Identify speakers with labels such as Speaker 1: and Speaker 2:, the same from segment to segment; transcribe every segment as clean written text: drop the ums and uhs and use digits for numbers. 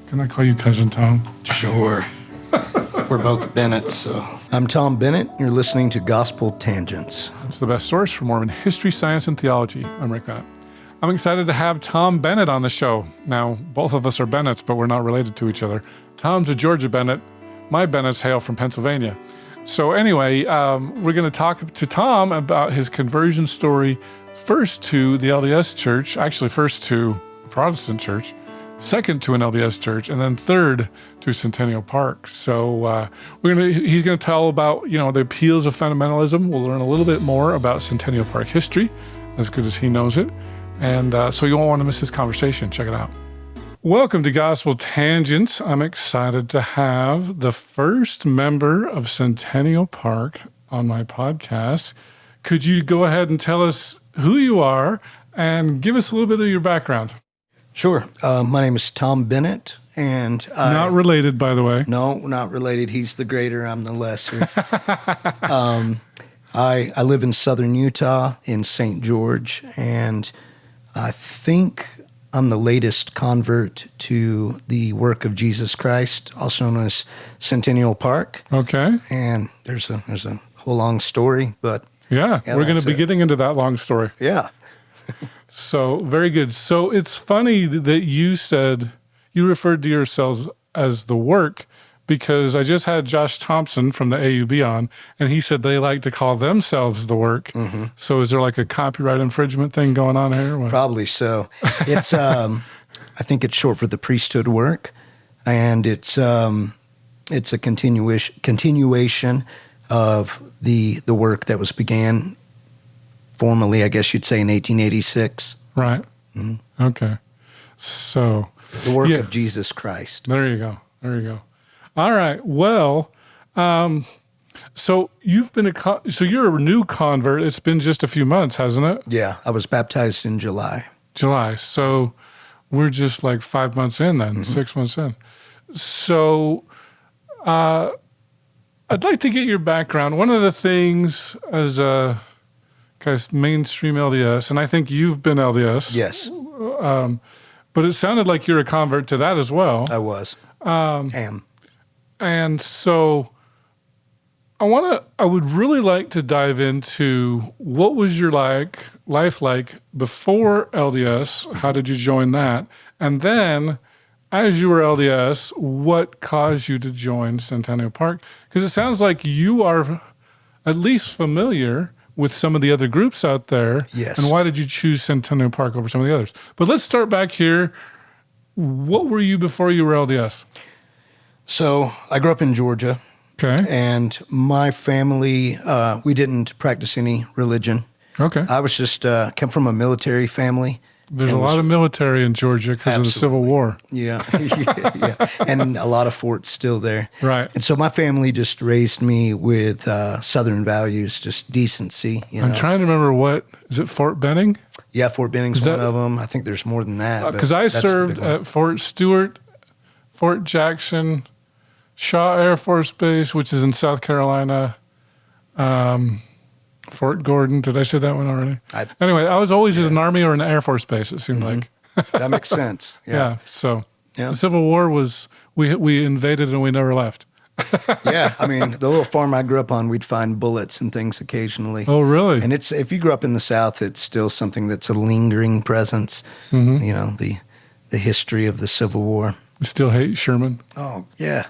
Speaker 1: Can I call you Cousin Tom?
Speaker 2: Sure. We're both Bennett, so. I'm Tom Bennett. You're listening to Gospel Tangents.
Speaker 1: It's the best source for Mormon history, science, and theology. I'm Rick Bennett. I'm excited to have Tom Bennett on the show. Now, both of us are Bennetts, but we're not related to each other. Tom's a Georgia Bennett. My Bennetts hail from Pennsylvania. So anyway, we're going to talk to Tom about his conversion story, first to the LDS Church, actually first to the Protestant Church, second to an LDS Church, and then third to Centennial Park. So he's going to tell about, the appeals of fundamentalism. We'll learn a little bit more about Centennial Park history, as good as he knows it. And so you won't want to miss this conversation. Check it out. Welcome to Gospel Tangents. I'm excited to have the first member of Centennial Park on my podcast. Could you go ahead and tell us who you are and give us a little bit of your background?
Speaker 2: Sure. My name is Tom Bennett, and
Speaker 1: not related, by the way.
Speaker 2: No, not related. He's the greater, I'm the lesser. I live in southern Utah in St. George, and I think I'm the latest convert to the work of Jesus Christ, also known as Centennial Park.
Speaker 1: Okay.
Speaker 2: And there's a whole long story, but
Speaker 1: yeah we're going to be getting into that long story.
Speaker 2: Yeah.
Speaker 1: So very good. So it's funny that you said you referred to yourselves as the work, because I just had Josh Thompson from the AUB on, and he said they like to call themselves the work. Mm-hmm. So is there like a copyright infringement thing going on here? What?
Speaker 2: Probably so. It's I think it's short for the priesthood work, and it's a continuation of the work that was began formally, I guess you'd say, in 1886. Right.
Speaker 1: Mm-hmm. Okay. So
Speaker 2: the work of Jesus Christ.
Speaker 1: There you go. All right. Well, so you've been so you're a new convert. It's been just a few months, hasn't it?
Speaker 2: Yeah, I was baptized in July.
Speaker 1: So we're just like 5 months in then, 6 months in. So I'd like to get your background. One of the things as a mainstream LDS, and I think you've been LDS.
Speaker 2: Yes.
Speaker 1: But it sounded like you're a convert to that as well.
Speaker 2: I was. Am.
Speaker 1: And so I would really like to dive into what was your life like before LDS? How did you join that? And then as you were LDS, what caused you to join Centennial Park? Because it sounds like you are at least familiar with some of the other groups out there.
Speaker 2: Yes.
Speaker 1: And why did you choose Centennial Park over some of the others? But let's start back here. What were you before you were LDS?
Speaker 2: So I grew up in Georgia.
Speaker 1: Okay.
Speaker 2: And my family, we didn't practice any religion.
Speaker 1: Okay.
Speaker 2: I was just, came from a military family.
Speaker 1: There's a lot of military in Georgia because of the Civil War.
Speaker 2: Yeah. Yeah. And a lot of forts still there.
Speaker 1: Right.
Speaker 2: And so my family just raised me with Southern values, just decency.
Speaker 1: I'm trying to remember is it Fort Benning?
Speaker 2: Yeah, Fort Benning's one of them. I think there's more than that.
Speaker 1: Because I served at Fort Stewart, Fort Jackson, Shaw Air Force Base, which is in South Carolina, Fort Gordon. Did I say that one already? Anyway, I was always in an Army or an Air Force base, it seemed like.
Speaker 2: That makes sense. Yeah.
Speaker 1: So the Civil War was, we invaded and we never left.
Speaker 2: Yeah. I mean, the little farm I grew up on, we'd find bullets and things occasionally.
Speaker 1: Oh, really?
Speaker 2: And if you grew up in the South, it's still something that's a lingering presence, the history of the Civil War.
Speaker 1: You still hate Sherman?
Speaker 2: Oh, yeah.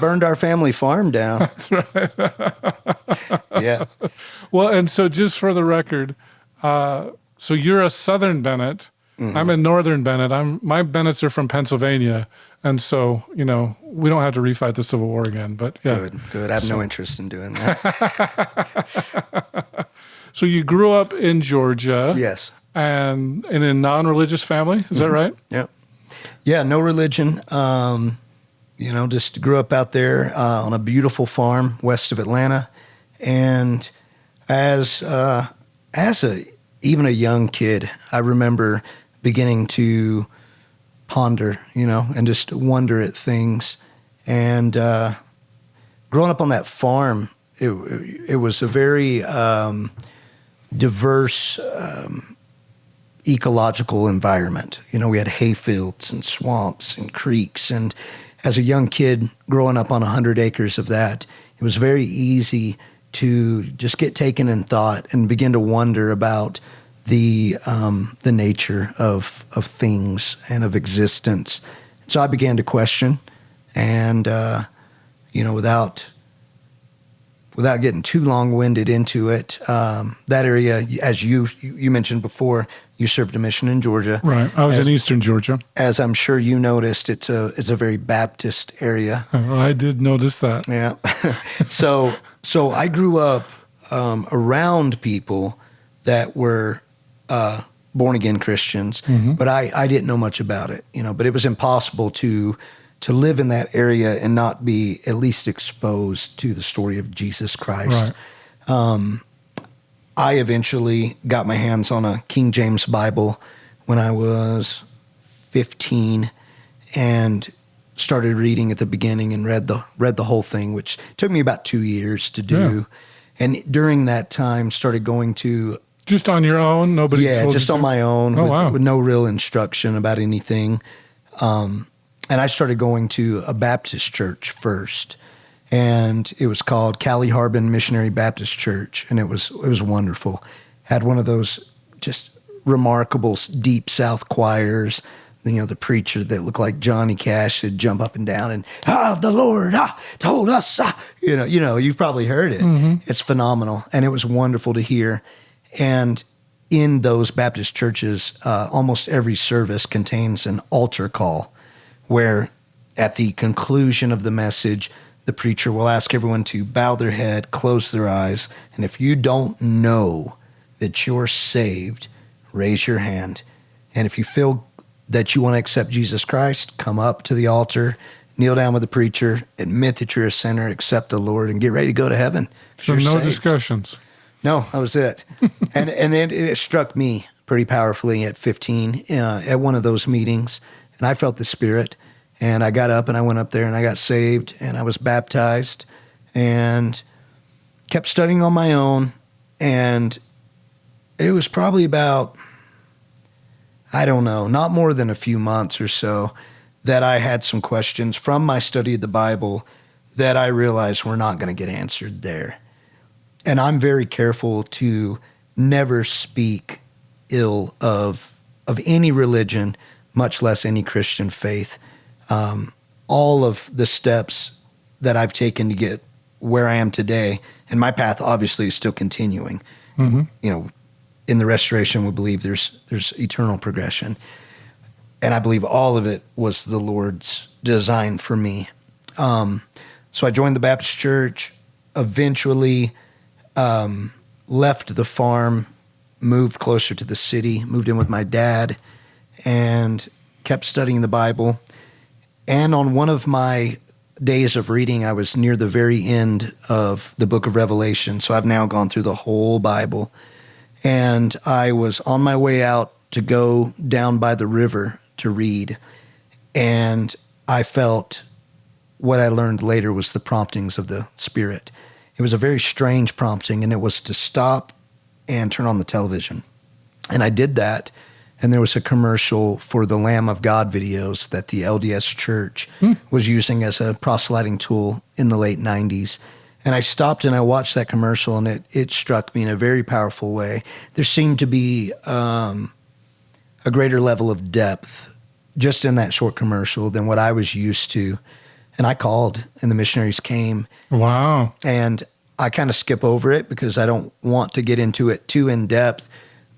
Speaker 2: Burned our family farm down.
Speaker 1: That's right.
Speaker 2: Yeah.
Speaker 1: Well, and so just for the record, so you're a Southern Bennett. Mm-hmm. I'm a Northern Bennett. My Bennetts are from Pennsylvania. And so, we don't have to refight the Civil War again. But yeah.
Speaker 2: Good. I have no interest in doing that.
Speaker 1: So you grew up in Georgia.
Speaker 2: Yes.
Speaker 1: And in a non-religious family. Is that right?
Speaker 2: Yep. Yeah, no religion. Just grew up out there on a beautiful farm west of Atlanta, and as even a young kid, I remember beginning to ponder, and just wonder at things. And growing up on that farm, it was a very diverse ecological environment. You know, we had hayfields and swamps and creeks. And as a young kid growing up on 100 acres of that, it was very easy to just get taken in thought and begin to wonder about the nature of things and of existence. So I began to question, and without getting too long-winded into it, that area, as you mentioned before, you served a mission in Georgia.
Speaker 1: Right. I was in Eastern Georgia.
Speaker 2: As I'm sure you noticed, it's a very Baptist area.
Speaker 1: I did notice that.
Speaker 2: Yeah. So I grew up around people that were born-again Christians, but I didn't know much about it, but it was impossible to live in that area and not be at least exposed to the story of Jesus Christ.
Speaker 1: Right.
Speaker 2: I eventually got my hands on a King James Bible when I was 15 and started reading at the beginning and read the whole thing, which took me about 2 years to do. Yeah. And during that time, started going to...
Speaker 1: Just on your own? Nobody told you?
Speaker 2: Yeah, just on my own with no real instruction about anything. And I started going to a Baptist church first. And it was called Cali Harbin Missionary Baptist Church, and it was wonderful. Had one of those just remarkable deep South choirs. The preacher that looked like Johnny Cash would jump up and down and the Lord told us. You've probably heard it. Mm-hmm. It's phenomenal, and it was wonderful to hear. And in those Baptist churches, almost every service contains an altar call, where at the conclusion of the message, the preacher will ask everyone to bow their head, close their eyes, and if you don't know that you're saved, raise your hand. And if you feel that you want to accept Jesus Christ, come up to the altar, kneel down with the preacher, admit that you're a sinner, accept the Lord, and get ready to go to heaven.
Speaker 1: So no saved. Discussions.
Speaker 2: No, that was it. and then it struck me pretty powerfully at 15 at one of those meetings, and I felt the Spirit. And I got up and I went up there and I got saved and I was baptized and kept studying on my own. And it was probably about, I don't know, not more than a few months or so that I had some questions from my study of the Bible that I realized were not going to get answered there. And I'm very careful to never speak ill of any religion, much less any Christian faith. All of the steps that I've taken to get where I am today, and my path obviously is still continuing. Mm-hmm. In the restoration, we believe there's eternal progression. And I believe all of it was the Lord's design for me. So I joined the Baptist church, eventually left the farm, moved closer to the city, moved in with my dad, and kept studying the Bible. And on one of my days of reading, I was near the very end of the book of Revelation. So I've now gone through the whole Bible. And I was on my way out to go down by the river to read. And I felt what I learned later was the promptings of the Spirit. It was a very strange prompting, and it was to stop and turn on the television. And I did that. And there was a commercial for the Lamb of God videos that the LDS Church was using as a proselyting tool in the late 90s. And I stopped and I watched that commercial, and it struck me in a very powerful way. There seemed to be a greater level of depth just in that short commercial than what I was used to. And I called, and the missionaries came.
Speaker 1: Wow.
Speaker 2: And I kind of skip over it because I don't want to get into it too in depth.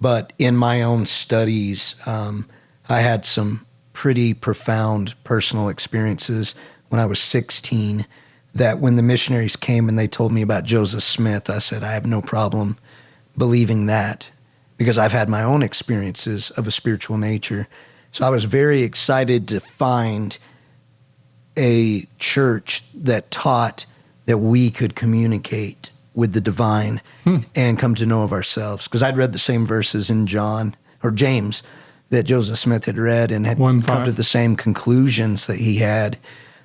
Speaker 2: But in my own studies, I had some pretty profound personal experiences when I was 16 that when the missionaries came and they told me about Joseph Smith, I said, I have no problem believing that because I've had my own experiences of a spiritual nature. So I was very excited to find a church that taught that we could communicate with the divine and come to know of ourselves. Because I'd read the same verses in John or James that Joseph Smith had read and had come to the same conclusions that he had.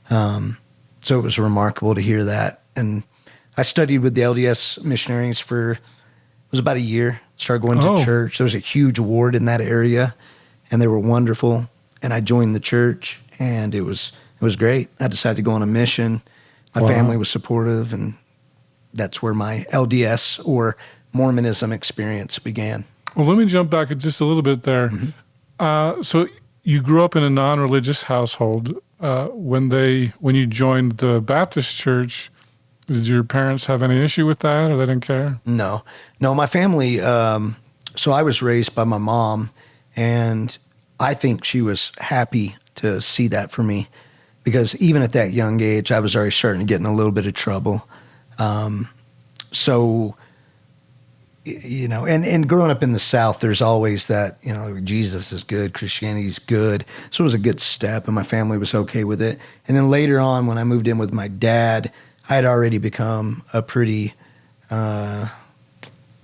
Speaker 2: So it was remarkable to hear that. And I studied with the LDS missionaries for was about a year. Started going to
Speaker 1: Oh.
Speaker 2: church. There was a huge ward in that area, and they were wonderful. And I joined the church, and it was great. I decided to go on a mission. My
Speaker 1: Wow.
Speaker 2: family was supportive, and that's where my LDS or Mormonism experience began.
Speaker 1: Well, let me jump back just a little bit there. So you grew up in a non-religious household. When you joined the Baptist church, did your parents have any issue with that, or they didn't care?
Speaker 2: No, my family, so I was raised by my mom, and I think she was happy to see that for me, because even at that young age, I was already starting to get in a little bit of trouble. So, you know, and growing up in the South, there's always that, you know, Jesus is good, Christianity is good. So it was a good step, and my family was okay with it. And then later on, when I moved in with my dad, I had already become a pretty kind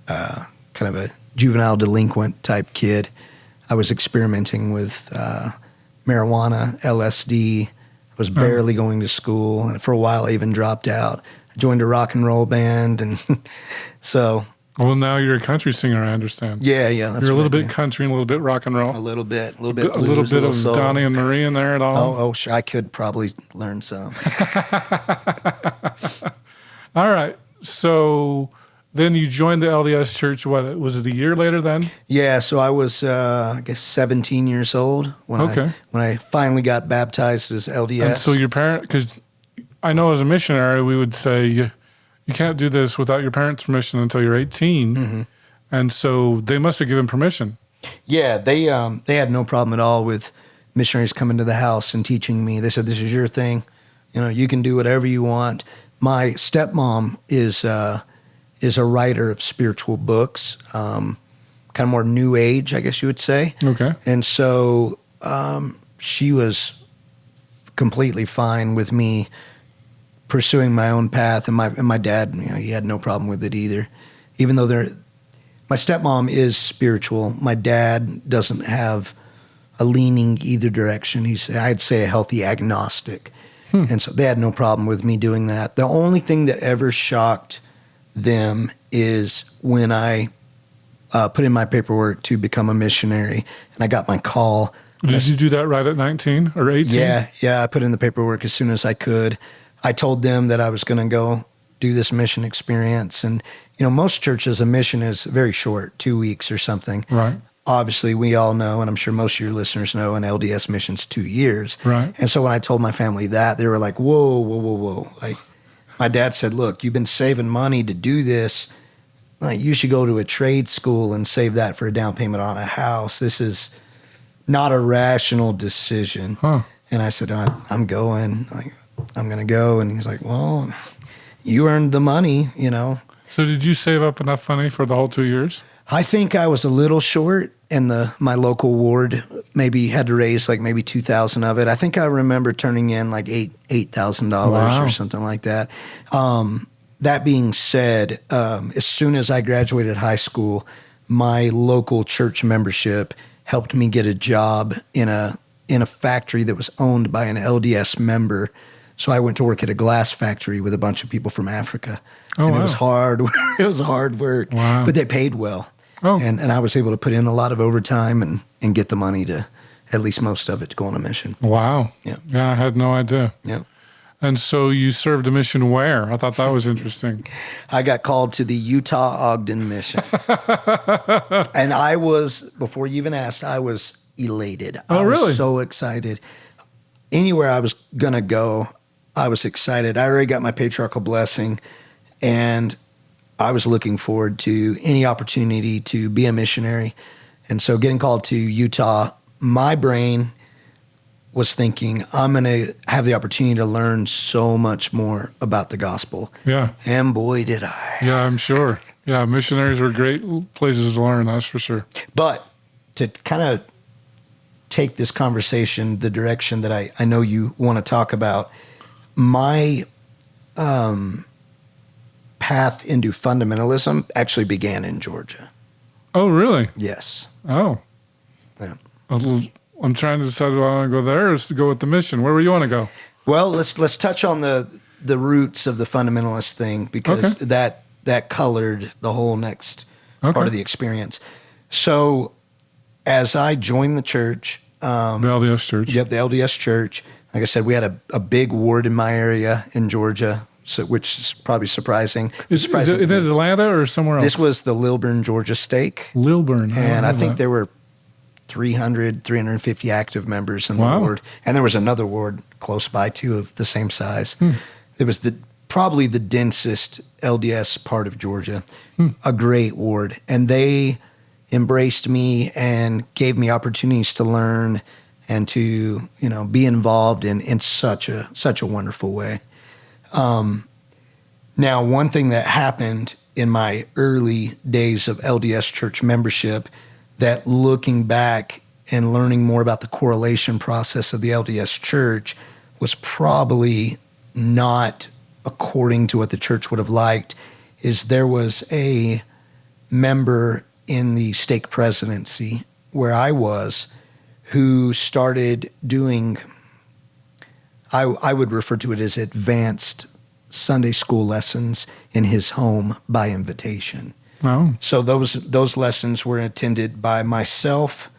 Speaker 2: of a juvenile delinquent type kid. I was experimenting with marijuana, LSD. I was barely going to school, and for a while I even dropped out. I joined a rock and roll band, and so.
Speaker 1: Well, now you're a country singer, I understand.
Speaker 2: Yeah.
Speaker 1: You're a little bit country and a little bit rock and roll.
Speaker 2: A little bit
Speaker 1: A little bit of
Speaker 2: soul.
Speaker 1: Donnie and Marie in there at all.
Speaker 2: Oh, sure. I could probably learn some.
Speaker 1: All right. So then you joined the LDS church. What was it? A year later then?
Speaker 2: Yeah. So I was, I guess, 17 years old when I finally got baptized as LDS.
Speaker 1: And so your parent, because I know as a missionary, we would say you can't do this without your parents' permission until you're 18.
Speaker 2: Mm-hmm.
Speaker 1: And so they must have given permission.
Speaker 2: Yeah, they had no problem at all with missionaries coming to the house and teaching me. They said, "This is your thing. You know, you can do whatever you want." My stepmom is a writer of spiritual books, kind of more new age, I guess you would say.
Speaker 1: Okay.
Speaker 2: And so she was completely fine with me pursuing my own path, and my dad, you know, he had no problem with it either. Even though my stepmom is spiritual, my dad doesn't have a leaning either direction. I'd say a healthy agnostic. And so they had no problem with me doing that. The only thing that ever shocked them is when I put in my paperwork to become a missionary, and I got my call.
Speaker 1: Did you do that right at 19 or 18?
Speaker 2: Yeah, I put in the paperwork as soon as I could. I told them that I was going to go do this mission experience. And, you know, most churches, a mission is very short, 2 weeks or something.
Speaker 1: Right.
Speaker 2: Obviously, we all know, and I'm sure most of your listeners know, an LDS mission's 2 years.
Speaker 1: Right.
Speaker 2: And so when I told my family that, they were like, whoa. Like, my dad said, "Look, you've been saving money to do this. Like, you should go to a trade school and save that for a down payment on a house. This is not a rational decision."
Speaker 1: Huh.
Speaker 2: And I said, I'm going. Like, I'm going to go. And he's like, "Well, you earned the money, you know."
Speaker 1: So did you save up enough money for the whole 2 years?
Speaker 2: I think I was a little short, and my local ward maybe had to raise like maybe $2,000 of it. I think I remember turning in like $8,000
Speaker 1: Wow.
Speaker 2: or something like that. That being said, as soon as I graduated high school, my local church membership helped me get a job in a factory that was owned by an LDS member. So I went to work at a glass factory with a bunch of people from Africa.
Speaker 1: Oh,
Speaker 2: and
Speaker 1: wow.
Speaker 2: it was hard. It was hard work,
Speaker 1: Wow.
Speaker 2: but they paid well.
Speaker 1: Oh.
Speaker 2: And I was able to put in a lot of overtime and get the money to, at least most of it, to go on a mission.
Speaker 1: Wow.
Speaker 2: Yeah.
Speaker 1: Yeah, I had no idea.
Speaker 2: Yeah.
Speaker 1: And so you served a mission where? I thought that was interesting.
Speaker 2: I got called to the Utah Ogden mission. And I was, before you even asked, I was elated.
Speaker 1: Oh,
Speaker 2: I was
Speaker 1: really?
Speaker 2: so excited. Anywhere I was going to go, I was excited. I already got my patriarchal blessing, and I was looking forward to any opportunity to be a missionary. And so getting called to Utah, my brain was thinking, I'm going to have the opportunity to learn so much more about the gospel.
Speaker 1: Yeah.
Speaker 2: And boy, did I.
Speaker 1: Yeah, I'm sure. Yeah, missionaries were great places to learn, that's for sure.
Speaker 2: But to kind of take this conversation the direction that I know you want to talk about, my path into fundamentalism actually began in Georgia.
Speaker 1: Oh, really?
Speaker 2: Yes.
Speaker 1: Oh.
Speaker 2: Yeah.
Speaker 1: I'm trying to decide whether I want to go there or to go with the mission. Where would you want to go?
Speaker 2: Well, let's touch on the roots of the fundamentalist thing, because
Speaker 1: Okay.
Speaker 2: that colored the whole next part of the experience. So as I joined the church,
Speaker 1: The LDS Church.
Speaker 2: Yep, the LDS Church. Like I said, we had a big ward in my area in Georgia, which is probably surprising.
Speaker 1: Is it in Atlanta or somewhere else?
Speaker 2: This was the Lilburn, Georgia stake.
Speaker 1: Lilburn.
Speaker 2: And I think there were 350 active members in the ward. And there was another ward close by, too, of the same size. It was probably the densest LDS part of Georgia. A great ward. And they embraced me and gave me opportunities to learn and to, be involved in such a wonderful way. Now, one thing that happened in my early days of LDS church membership, that looking back and learning more about the correlation process of the LDS church was probably not according to what the church would have liked, is there was a member in the stake presidency where I was who started doing, I would refer to it as advanced Sunday school lessons in his home by invitation.
Speaker 1: Oh.
Speaker 2: So those lessons were attended by myself,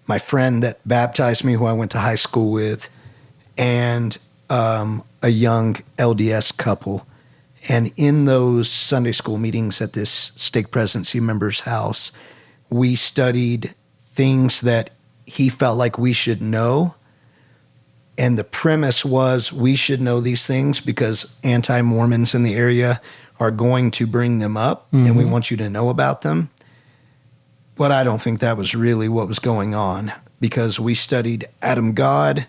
Speaker 2: my friend that baptized me, who I went to high school with, and a young LDS couple. And in those Sunday school meetings at this stake presidency member's house, we studied things that he felt like we should know. And the premise was we should know these things because anti-Mormons in the area are going to bring them up, and we want you to know about them. But I don't think that was really what was going on, because we studied Adam God,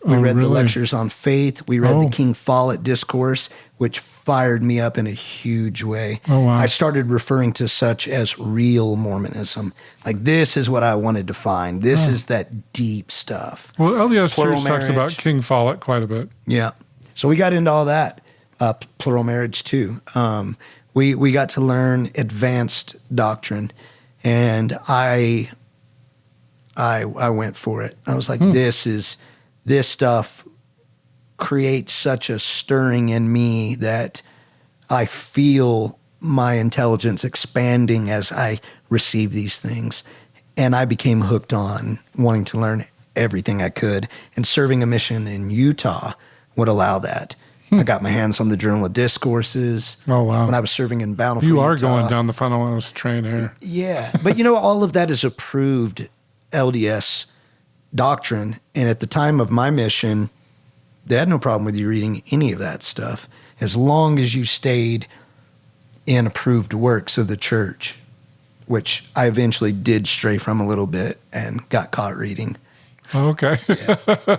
Speaker 2: we read the lectures on faith, we read the King Follett discourse, which fired me up in a huge way.
Speaker 1: Oh, wow.
Speaker 2: I started referring to such as real Mormonism. Like, this is what I wanted to find. This is that deep stuff.
Speaker 1: Well, LDS
Speaker 2: Plural
Speaker 1: Church talks about
Speaker 2: marriage.
Speaker 1: King Follett quite a bit.
Speaker 2: Yeah. So we got into all that. Plural marriage too. We got to learn advanced doctrine, and I went for it. I was like, this stuff creates such a stirring in me that I feel my intelligence expanding as I receive these things. And I became hooked on wanting to learn everything I could, and serving a mission in Utah would allow that. I got my hands on the Journal of Discourses.
Speaker 1: Oh, wow.
Speaker 2: When I was serving in Bountiful,
Speaker 1: You are
Speaker 2: Utah.
Speaker 1: going down the fundamentalist train here.
Speaker 2: Yeah. But, all of that is approved LDS doctrine. And at the time of my mission, they had no problem with you reading any of that stuff, as long as you stayed in approved works of the church, which I eventually did stray from a little bit and got caught reading.
Speaker 1: Okay.
Speaker 2: Yeah.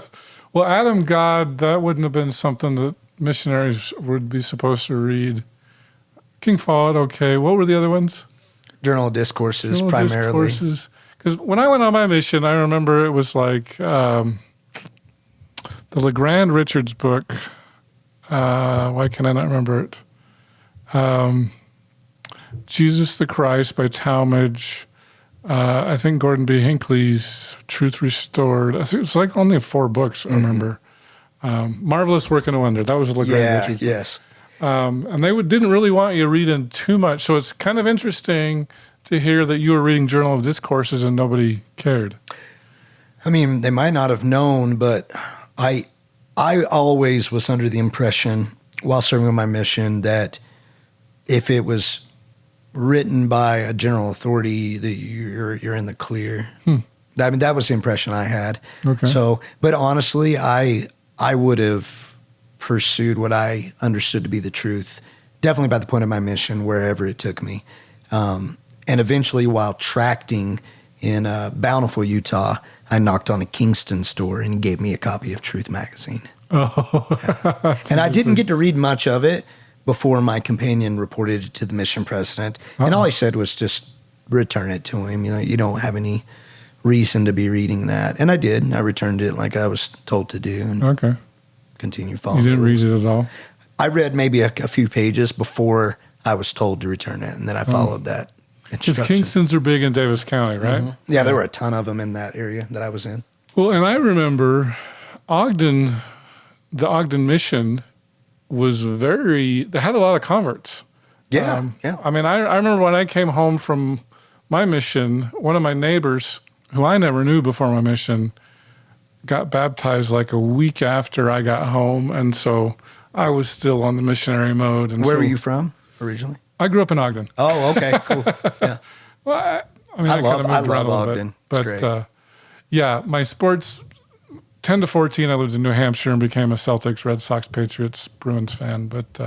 Speaker 1: Well, Adam God, that wouldn't have been something that missionaries would be supposed to read. King Follett, okay. What were the other ones?
Speaker 2: Journal of Discourses,
Speaker 1: Journal of
Speaker 2: primarily.
Speaker 1: Discourses. Because when I went on my mission, I remember it was like the LeGrand Richards book. Why can I not remember it? Jesus the Christ by Talmage. I think Gordon B. Hinckley's Truth Restored. It's like only 4 books, I remember. Marvelous Work and a Wonder. That was a LeGrand Richards book.
Speaker 2: Yes.
Speaker 1: And they didn't really want you to read in too much. So it's kind of interesting to hear that you were reading Journal of Discourses and nobody cared.
Speaker 2: I mean, they might not have known, but I always was under the impression while serving on my mission that if it was written by a general authority, that you're in the clear. I mean, that was the impression I had.
Speaker 1: Okay.
Speaker 2: So, but honestly, I would have pursued what I understood to be the truth, definitely by the point of my mission, wherever it took me. And eventually, while tracting in Bountiful, Utah, I knocked on a Kingston store and he gave me a copy of Truth Magazine.
Speaker 1: Oh.
Speaker 2: Yeah. And I didn't get to read much of it before my companion reported it to the mission president. And all he said was just return it to him. You don't have any reason to be reading that. And I did. I returned it like I was told to do and continue following.
Speaker 1: You didn't read it at all?
Speaker 2: I read maybe a few pages before I was told to return it, and then I followed that.
Speaker 1: Because Kingstons are big in Davis County, right?
Speaker 2: Yeah, there were a ton of them in that area that I was in.
Speaker 1: Well, and I remember the Ogden mission they had a lot of converts.
Speaker 2: Yeah, yeah.
Speaker 1: I mean, I remember when I came home from my mission, one of my neighbors, who I never knew before my mission, got baptized like a week after I got home. And so I was still on the missionary mode. And
Speaker 2: Where were you from originally?
Speaker 1: I grew up in Ogden.
Speaker 2: Oh, okay, cool. Yeah.
Speaker 1: Well, I love
Speaker 2: Ogden.
Speaker 1: Bit,
Speaker 2: it's
Speaker 1: but
Speaker 2: great.
Speaker 1: Yeah, my sports, 10 to 14, I lived in New Hampshire and became a Celtics, Red Sox, Patriots, Bruins fan. But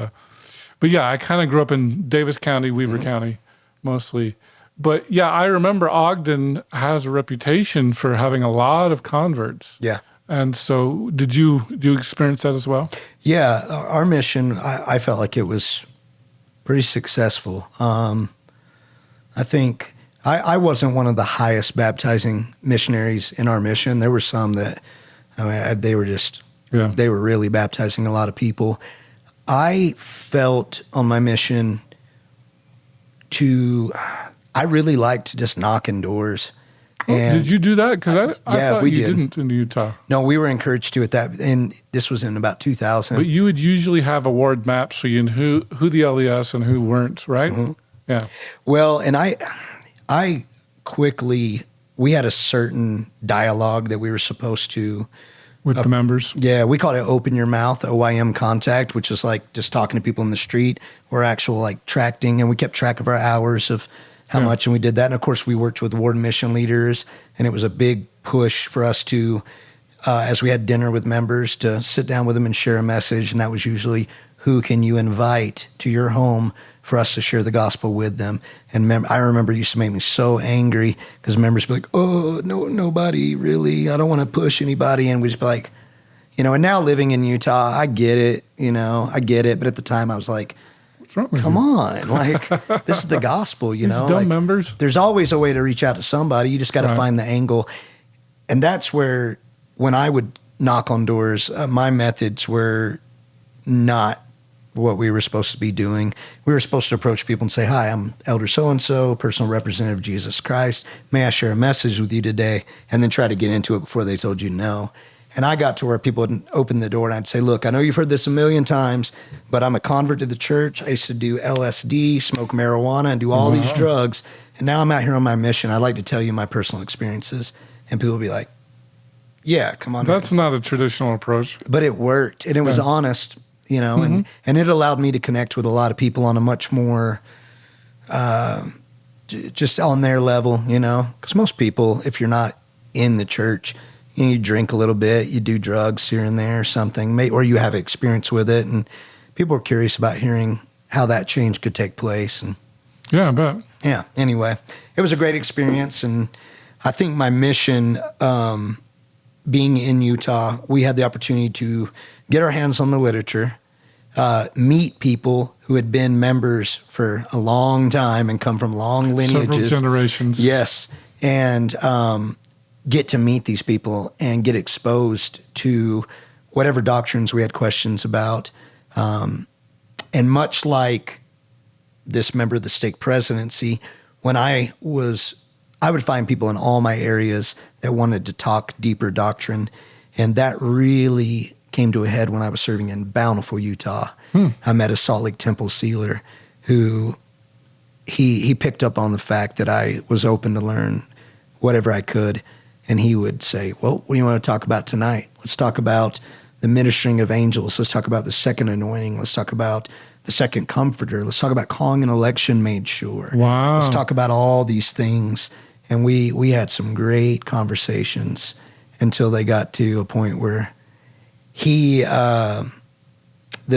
Speaker 1: yeah, I kind of grew up in Davis County, Weber County, mostly. But yeah, I remember Ogden has a reputation for having a lot of converts.
Speaker 2: Yeah.
Speaker 1: And so did you experience that as well?
Speaker 2: Yeah, our mission, I felt like it was pretty successful. I think I wasn't one of the highest baptizing missionaries in our mission. There were some that, they were just, they were really baptizing a lot of people. I felt on my mission I really liked just knocking doors. And
Speaker 1: did you do that? Because I thought
Speaker 2: we
Speaker 1: you
Speaker 2: did.
Speaker 1: didn't in Utah.
Speaker 2: No, we were encouraged to at that, and this was in about 2000.
Speaker 1: But you would usually have a ward map so you knew who the LDS and who weren't, right?
Speaker 2: Mm-hmm.
Speaker 1: Yeah.
Speaker 2: Well, and I quickly, we had a certain dialogue that we were supposed to.
Speaker 1: With the members?
Speaker 2: Yeah, we called it open your mouth, OIM contact, which is like just talking to people in the street or actual like tracting. And we kept track of our hours of how much, and we did that. And of course, we worked with ward mission leaders, and it was a big push for us to, as we had dinner with members, to sit down with them and share a message. And that was usually, who can you invite to your home for us to share the gospel with them? And I remember it used to make me so angry because members would be like, oh, no, nobody really, I don't want to push anybody. And we'd just be like, and now living in Utah, I get it, I get it. But at the time I was like,
Speaker 1: what's wrong with
Speaker 2: come
Speaker 1: you?
Speaker 2: on, like, this is the gospel,
Speaker 1: These dumb members.
Speaker 2: There's always a way to reach out to somebody. You just got to find the angle. And that's where, when I would knock on doors, my methods were not what we were supposed to be doing. We were supposed to approach people and say, hi, I'm Elder so-and-so, personal representative of Jesus Christ. May I share a message with you today? And then try to get into it before they told you no. And I got to where people would open the door and I'd say, look, I know you've heard this a million times, but I'm a convert to the church. I used to do LSD, smoke marijuana, and do all these drugs. And now I'm out here on my mission. I'd like to tell you my personal experiences. And people would be like, yeah, come on.
Speaker 1: That's not a traditional approach.
Speaker 2: But it worked. And it was honest. And it allowed me to connect with a lot of people on a much more, just on their level, because most people, if you're not in the church, you drink a little bit, you do drugs here and there or something, or you have experience with it. And people are curious about hearing how that change could take place. And
Speaker 1: yeah, I bet.
Speaker 2: Yeah, anyway, it was a great experience. And I think my mission, being in Utah, we had the opportunity to get our hands on the literature, meet people who had been members for a long time and come from long lineages.
Speaker 1: Several generations.
Speaker 2: Yes. And get to meet these people and get exposed to whatever doctrines we had questions about. And much like this member of the stake presidency, when I would find people in all my areas that wanted to talk deeper doctrine. And that really came to a head when I was serving in Bountiful, Utah. I met a Salt Lake Temple sealer who he picked up on the fact that I was open to learn whatever I could. And he would say, well, what do you want to talk about tonight? Let's talk about the ministering of angels. Let's talk about the second anointing. Let's talk about the second comforter. Let's talk about calling an election made sure.
Speaker 1: Wow.
Speaker 2: Let's talk about all these things. And we had some great conversations until they got to a point where this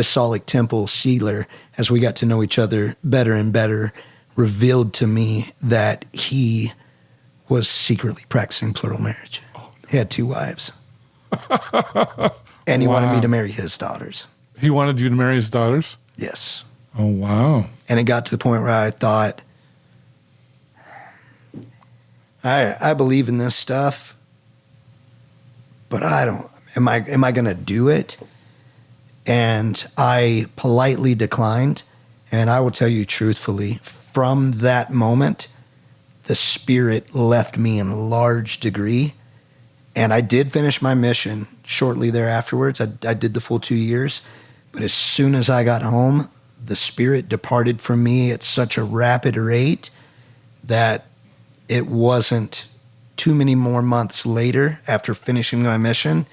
Speaker 2: Salt Lake Temple sealer, as we got to know each other better and better, revealed to me that he was secretly practicing plural marriage. He had 2 wives. And he wanted me to marry his daughters.
Speaker 1: He wanted you to marry his daughters?
Speaker 2: Yes.
Speaker 1: Oh, wow.
Speaker 2: And it got to the point where I thought, I believe in this stuff, but I don't. Am I going to do it? And I politely declined. And I will tell you truthfully, from that moment, the Spirit left me in large degree. And I did finish my mission shortly thereafterwards. I did the full 2 years. But as soon as I got home, the Spirit departed from me at such a rapid rate that it wasn't too many more months later after finishing my mission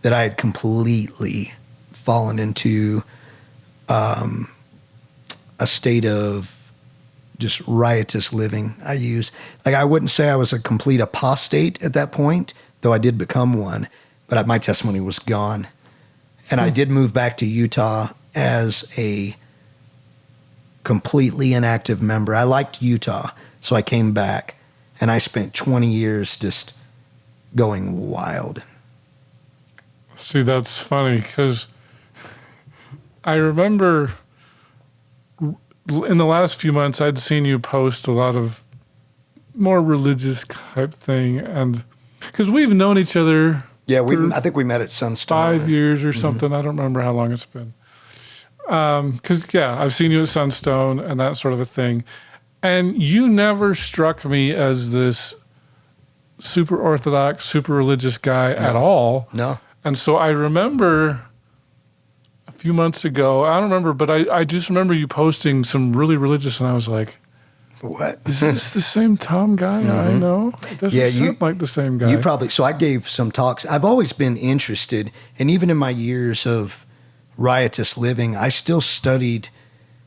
Speaker 2: that I had completely fallen into a state of just riotous living. I wouldn't say I was a complete apostate at that point, though I did become one, but my testimony was gone. And I did move back to Utah as a completely inactive member. I liked Utah, so I came back, and I spent 20 years just going wild.
Speaker 1: See, that's funny because I remember in the last few months I'd seen you post a lot of more religious type thing, and because we've known each other.
Speaker 2: Yeah, I think we met at Sunstone.
Speaker 1: 5 years or something. I don't remember how long it's been. Because, I've seen you at Sunstone and that sort of a thing. And you never struck me as this super orthodox, super religious guy at all.
Speaker 2: No.
Speaker 1: And so I remember a few months ago, I don't remember, but I just remember you posting some really religious, and I was like,
Speaker 2: what?
Speaker 1: Is this the same Tom guy I know? It doesn't sound like the same guy.
Speaker 2: So I gave some talks. I've always been interested, and even in my years of riotous living, I still studied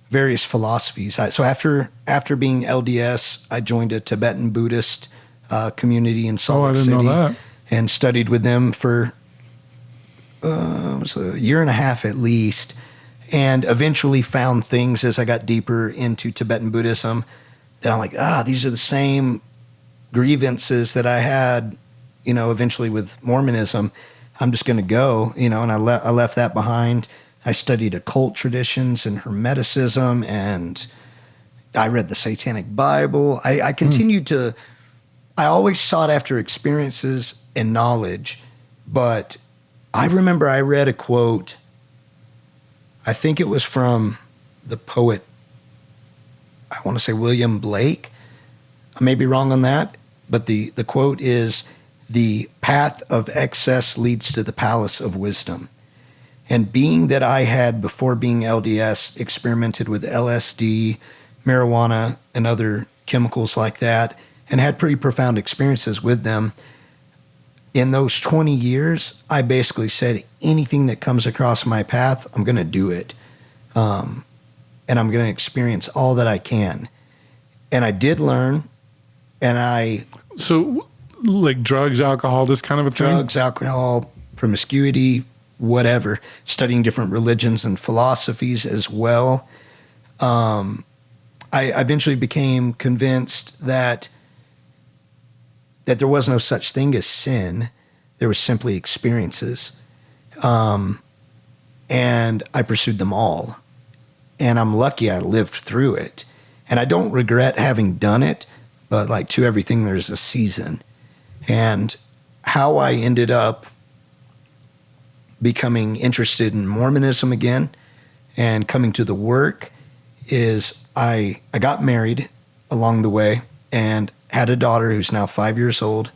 Speaker 2: various philosophies. So after being LDS, I joined a Tibetan Buddhist community in Salt Lake City.
Speaker 1: Know that.
Speaker 2: And studied with them for it was a year and a half at least, and eventually found things as I got deeper into Tibetan Buddhism that I'm like, these are the same grievances that I had, eventually with Mormonism. I'm just going to go, and I left that behind. I studied occult traditions and Hermeticism, and I read the Satanic Bible. I continued to, I always sought after experiences and knowledge, but I remember I read a quote, I think it was from the poet, I want to say William Blake. I may be wrong on that, but the quote is, "The path of excess leads to the palace of wisdom." And being that I had, before being LDS, experimented with LSD, marijuana, and other chemicals like that, and had pretty profound experiences with them, in those 20 years, I basically said, anything that comes across my path, I'm going to do it. And I'm going to experience all that I can. And I did learn, and
Speaker 1: So, like drugs, alcohol, this kind of a thing?
Speaker 2: Drugs, alcohol, promiscuity, whatever. Studying different religions and philosophies as well. I eventually became convinced that there was no such thing as sin. There was simply experiences. And I pursued them all. And I'm lucky I lived through it. And I don't regret having done it, but like to everything, there's a season. And how I ended up becoming interested in Mormonism again and coming to the work is I got married along the way and had a daughter who's now 5 years old.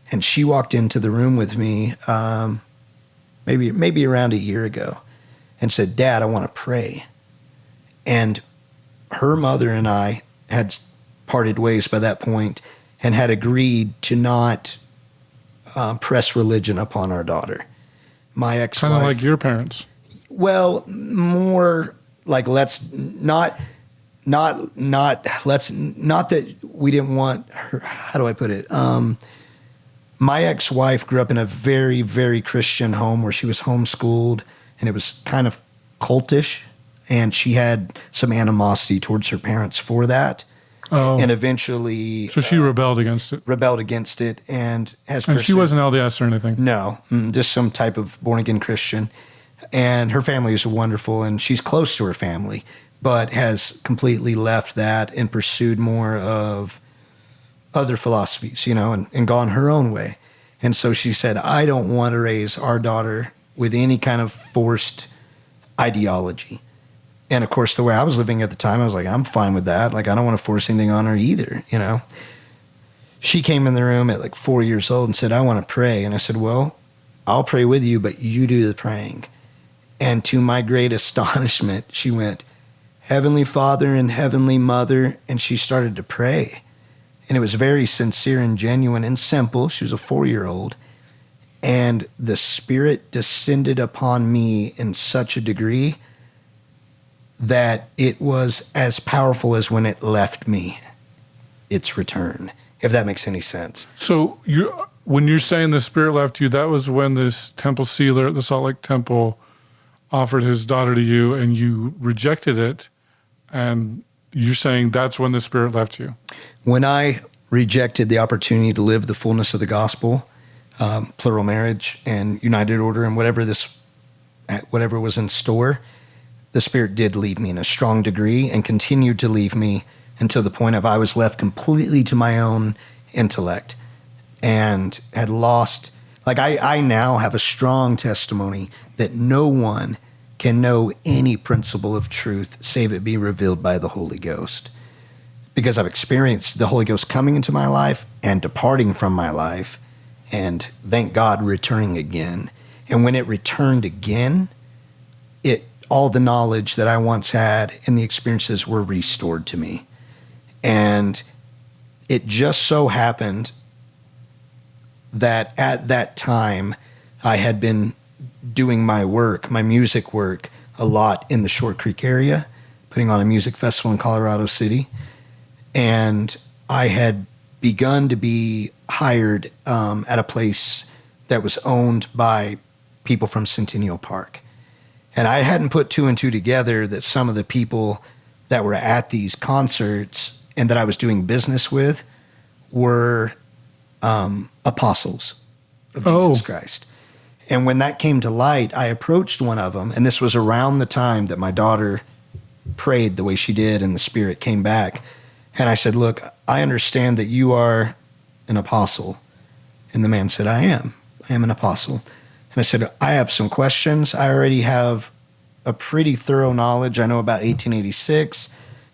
Speaker 2: And she walked into the room with me maybe around a year ago and said, "Dad, I want to pray." And her mother and I had parted ways by that point and had agreed to not press religion upon our daughter. My ex-wife,
Speaker 1: kind of like your parents.
Speaker 2: Well, more like let's not that we didn't want her. How do I put it? My ex-wife grew up in a very, very Christian home where she was homeschooled, and it was kind of cultish, and she had some animosity towards her parents for that. Oh. And eventually...
Speaker 1: So she rebelled against it?
Speaker 2: Rebelled against it, and has...
Speaker 1: And she wasn't LDS or anything?
Speaker 2: No, just some type of born-again Christian. And her family is wonderful, and she's close to her family, but has completely left that and pursued more of other philosophies, and gone her own way. And so she said, I don't want to raise our daughter with any kind of forced ideology. And of course, the way I was living at the time, I was like, I'm fine with that. Like, I don't want to force anything on her either, She came in the room at like 4 years old and said, I want to pray. And I said, well, I'll pray with you, but you do the praying. And to my great astonishment, she went, Heavenly Father and Heavenly Mother, and she started to pray. And it was very sincere and genuine and simple. She was a 4-year-old. And the Spirit descended upon me in such a degree that it was as powerful as when it left me, its return, if that makes any sense.
Speaker 1: So when you're saying the Spirit left you, that was when this temple sealer at the Salt Lake Temple offered his daughter to you and you rejected it, and you're saying that's when the Spirit left you.
Speaker 2: When I rejected the opportunity to live the fullness of the gospel, plural marriage and united order and whatever was in store, the Spirit did leave me in a strong degree and continued to leave me until the point of I was left completely to my own intellect and had lost. Like I now have a strong testimony that no one can know any principle of truth save it be revealed by the Holy Ghost. Because I've experienced the Holy Ghost coming into my life and departing from my life, and thank God returning again. And when it returned again, all the knowledge that I once had and the experiences were restored to me. And it just so happened that at that time, I had been doing my work, my music work, a lot in the Short Creek area, putting on a music festival in Colorado City. And I had begun to be hired at a place that was owned by people from Centennial Park. And I hadn't put two and two together that some of the people that were at these concerts and that I was doing business with were apostles of Jesus Christ. And when that came to light, I approached one of them, and this was around the time that my daughter prayed the way she did and the Spirit came back. And I said, look, I understand that you are an apostle. And the man said, I am an apostle. And I said, I have some questions. I already have a pretty thorough knowledge. I know about 1886.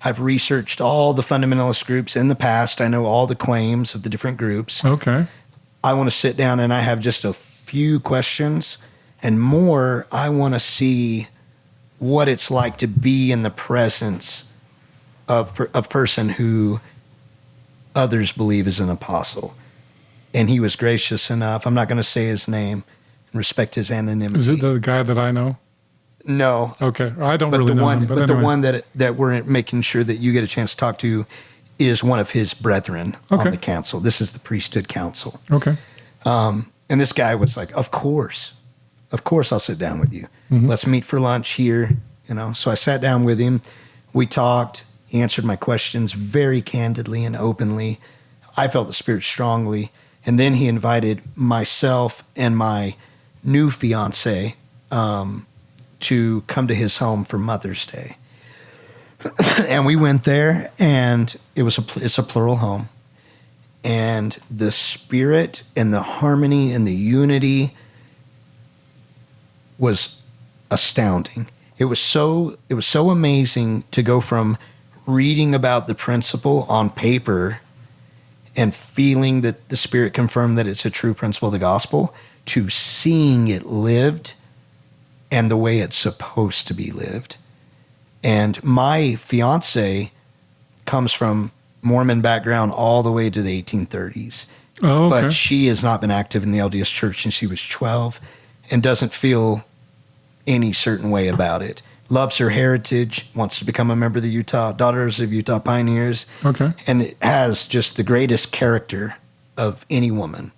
Speaker 2: I've researched all the fundamentalist groups in the past. I know all the claims of the different groups.
Speaker 1: Okay.
Speaker 2: I want to sit down and I have just a few questions, and more, I want to see what it's like to be in the presence of person who others believe is an apostle. And he was gracious enough. I'm not going to say his name and respect his anonymity.
Speaker 1: Is it the guy that I know?
Speaker 2: No.
Speaker 1: Okay. I don't really know him.
Speaker 2: But anyway. The one that we're making sure that you get a chance to talk to is one of his brethren on the council. This is the priesthood council.
Speaker 1: Okay.
Speaker 2: And this guy was like, of course I'll sit down with you. Mm-hmm. Let's meet for lunch here, So I sat down with him. We talked. He answered my questions very candidly and openly. I felt the Spirit strongly. And then he invited myself and my new fiance to come to his home for Mother's Day. And we went there, and it's a plural home. And the Spirit and the harmony and the unity was astounding. It was so amazing to go from reading about the principle on paper and feeling that the Spirit confirmed that it's a true principle of the gospel to seeing it lived and the way it's supposed to be lived. And my fiance comes from Mormon background all the way to the 1830s.
Speaker 1: Oh, okay.
Speaker 2: But she has not been active in the LDS Church since she was 12 and doesn't feel any certain way about it. Loves her heritage, wants to become a member of the Daughters of Utah Pioneers.
Speaker 1: Okay.
Speaker 2: And has just the greatest character of any woman.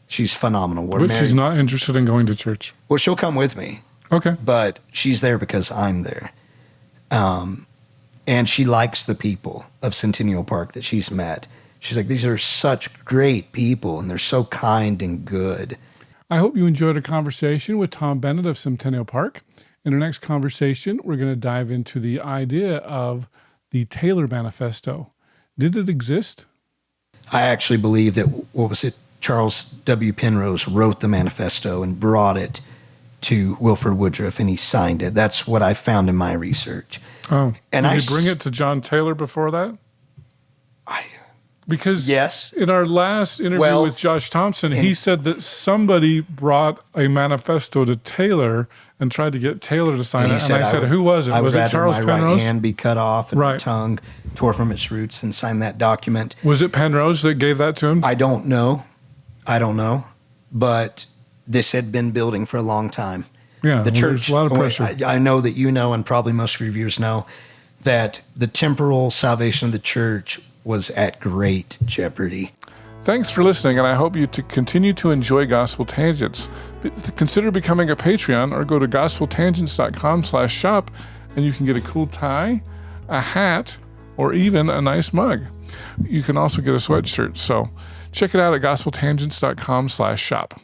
Speaker 2: She's phenomenal.
Speaker 1: But she's not interested in going to church.
Speaker 2: Well, she'll come with me.
Speaker 1: Okay.
Speaker 2: But she's there because I'm there. And she likes the people of Centennial Park that she's met. She's like, these are such great people, and they're so kind and good.
Speaker 1: I hope you enjoyed our conversation with Tom Bennett of Centennial Park. In our next conversation, we're going to dive into the idea of the Taylor Manifesto. Did it exist?
Speaker 2: I actually believe that, Charles W. Penrose wrote the manifesto and brought it to Wilford Woodruff, and he signed it. That's what I found in my research.
Speaker 1: Oh, and did he bring it to John Taylor before that? Because
Speaker 2: yes.
Speaker 1: In our last interview with Josh Thompson, he said that somebody brought a manifesto to Taylor, and tried to get Taylor to sign
Speaker 2: he
Speaker 1: it. And I said, who was it?
Speaker 2: I would
Speaker 1: Was it
Speaker 2: rather
Speaker 1: Charles
Speaker 2: my right
Speaker 1: Penrose?
Speaker 2: hand be cut off and my
Speaker 1: Right.
Speaker 2: tongue tore from its roots and sign that document.
Speaker 1: Was it Penrose that gave that to him?
Speaker 2: I don't know. But this had been building for a long time.
Speaker 1: Yeah,
Speaker 2: The
Speaker 1: well,
Speaker 2: church,
Speaker 1: there's a lot of pressure.
Speaker 2: I know that you know, and probably most of your viewers know, that the temporal salvation of the church was at great jeopardy.
Speaker 1: Thanks for listening, and I hope you to continue to enjoy Gospel Tangents. Consider becoming a Patreon or go to gospeltangents.com/shop, and you can get a cool tie, a hat, or even a nice mug. You can also get a sweatshirt. So check it out at gospeltangents.com/shop.